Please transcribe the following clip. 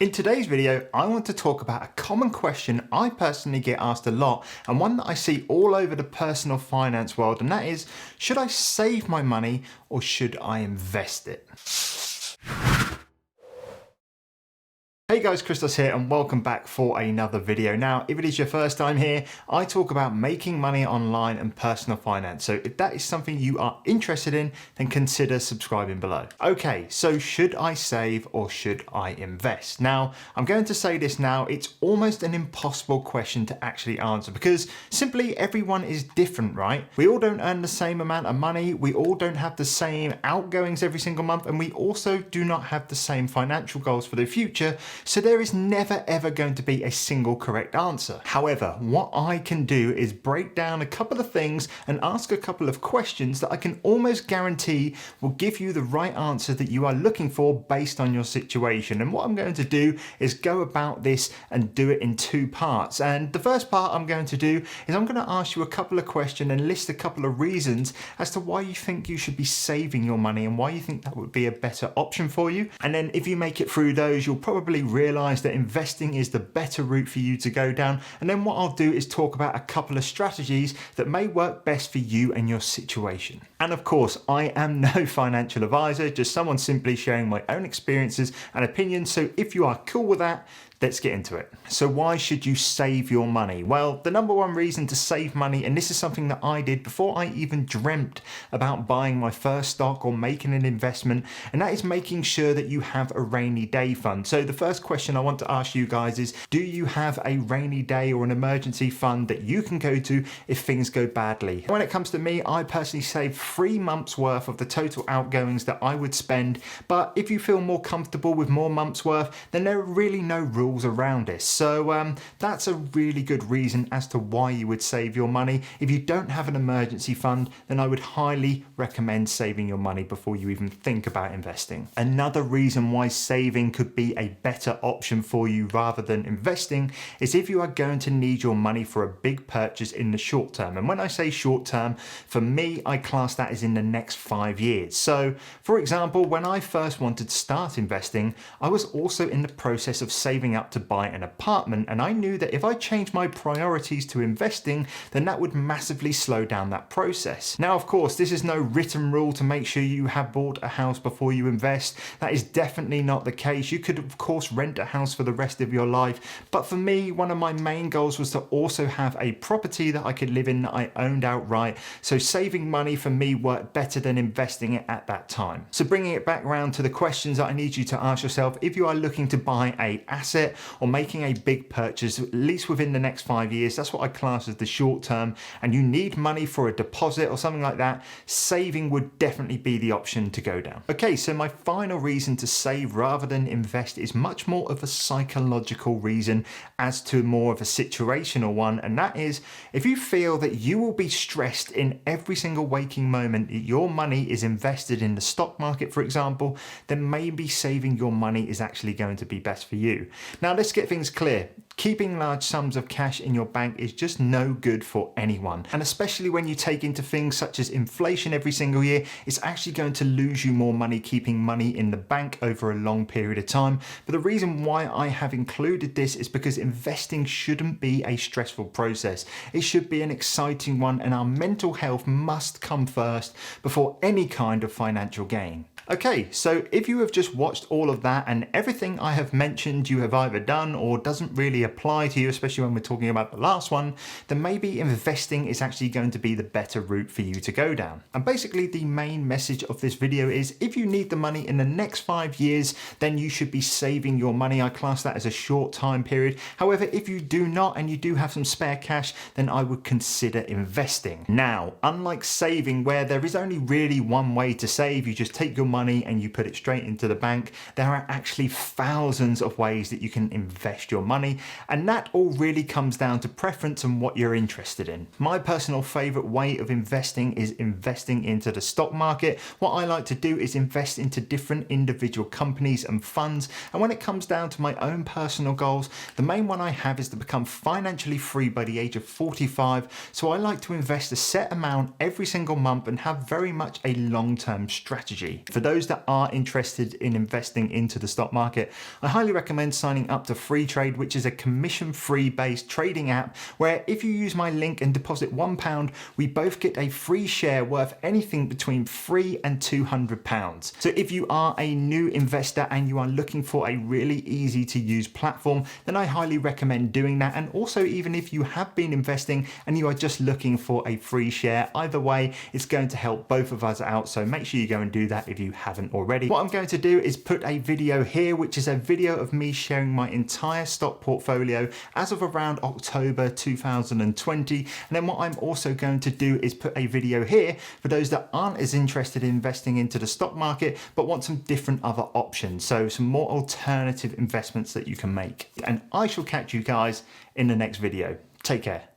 In today's video, I want to talk about a common question I personally get asked a lot and one that I see all over the personal finance world, and that is, should I save my money or should I invest it? Hey guys, Christos here and welcome back for another video. Now, if it is your first time here, I talk about making money online and personal finance. So if that is something you are interested in, then consider subscribing below. Okay, so should I save or should I invest? Now, I'm going to say this now, it's almost an impossible question to actually answer because simply everyone is different, right? We all don't earn the same amount of money, we all don't have the same outgoings every single month, and we also do not have the same financial goals for the future. So there is never ever going to be a single correct answer. However, what I can do is break down a couple of things and ask a couple of questions that I can almost guarantee will give you the right answer that you are looking for based on your situation. And what I'm going to do is go about this and do it in two parts. And the first part I'm going to do is I'm going to ask you a couple of questions and list a couple of reasons as to why you think you should be saving your money and why you think that would be a better option for you. And then if you make it through those, you'll probably realize that investing is the better route for you to go down. And then what I'll do is talk about a couple of strategies that may work best for you and your situation. And of course, I am no financial advisor, just someone simply sharing my own experiences and opinions. So if you are cool with that, let's get into it. So why should you save your money? Well, the number one reason to save money, and this is something that I did before I even dreamt about buying my first stock or making an investment, and that is making sure that you have a rainy day fund. So the first question I want to ask you guys is, do you have a rainy day or an emergency fund that you can go to if things go badly? When it comes to me, I personally save 3 months worth of the total outgoings that I would spend, but if you feel more comfortable with more months worth, then there are really no rules around this. So that's a really good reason as to why you would save your money. If you don't have an emergency fund, then I would highly recommend saving your money before you even think about investing. Another reason why saving could be a better option for you rather than investing is if you are going to need your money for a big purchase in the short term. And when I say short term, for me, I class that as in the next 5 years. So for example, when I first wanted to start investing, I was also in the process of saving up to buy an apartment, and I knew that if I changed my priorities to investing, then that would massively slow down that process. Now, of course, this is no written rule to make sure you have bought a house before you invest. That is definitely not the case. You could, of course, rent a house for the rest of your life, but for me, one of my main goals was to also have a property that I could live in that I owned outright. So saving money for me worked better than investing it at that time. So bringing it back around to the questions that I need you to ask yourself, if you are looking to buy an asset or making a big purchase, at least within the next 5 years, that's what I class as the short term, and you need money for a deposit or something like that, saving would definitely be the option to go down. Okay, so my final reason to save rather than invest is much more of a psychological reason as to more of a situational one, and that is if you feel that you will be stressed in every single waking moment that your money is invested in the stock market, for example, then maybe saving your money is actually going to be best for you. Now, let's get things clear. Keeping large sums of cash in your bank is just no good for anyone. And especially when you take into things such as inflation every single year, it's actually going to lose you more money keeping money in the bank over a long period of time. But the reason why I have included this is because investing shouldn't be a stressful process. It should be an exciting one, and our mental health must come first before any kind of financial gain. Okay, so if you have just watched all of that and everything I have mentioned you have either done or doesn't really apply to you, especially when we're talking about the last one, then maybe investing is actually going to be the better route for you to go down. And basically the main message of this video is if you need the money in the next 5 years, then you should be saving your money. I class that as a short time period. However, if you do not and you do have some spare cash, then I would consider investing. Now, unlike saving where there is only really one way to save, you just take your money and you put it straight into the bank, there are actually thousands of ways that you can invest your money, and that all really comes down to preference and what you're interested in. My personal favorite way of investing is investing into the stock market. What I like to do is invest into different individual companies and funds, and when it comes down to my own personal goals, the main one I have is to become financially free by the age of 45, so I like to invest a set amount every single month and have very much a long-term strategy. For those that are interested in investing into the stock market, I highly recommend signing up to Free Trade, which is a commission-free based trading app where if you use my link and deposit £1, we both get a free share worth anything between £3 and £200. So if you are a new investor and you are looking for a really easy to use platform, then I highly recommend doing that. And also, even if you have been investing and you are just looking for a free share, either way, it's going to help both of us out. So make sure you go and do that if you haven't already. What I'm going to do is put a video here, which is a video of me sharing my entire stock portfolio as of around October 2020. And then what I'm also going to do is put a video here for those that aren't as interested in investing into the stock market, but want some different other options. So some more alternative investments that you can make. And I shall catch you guys in the next video. Take care.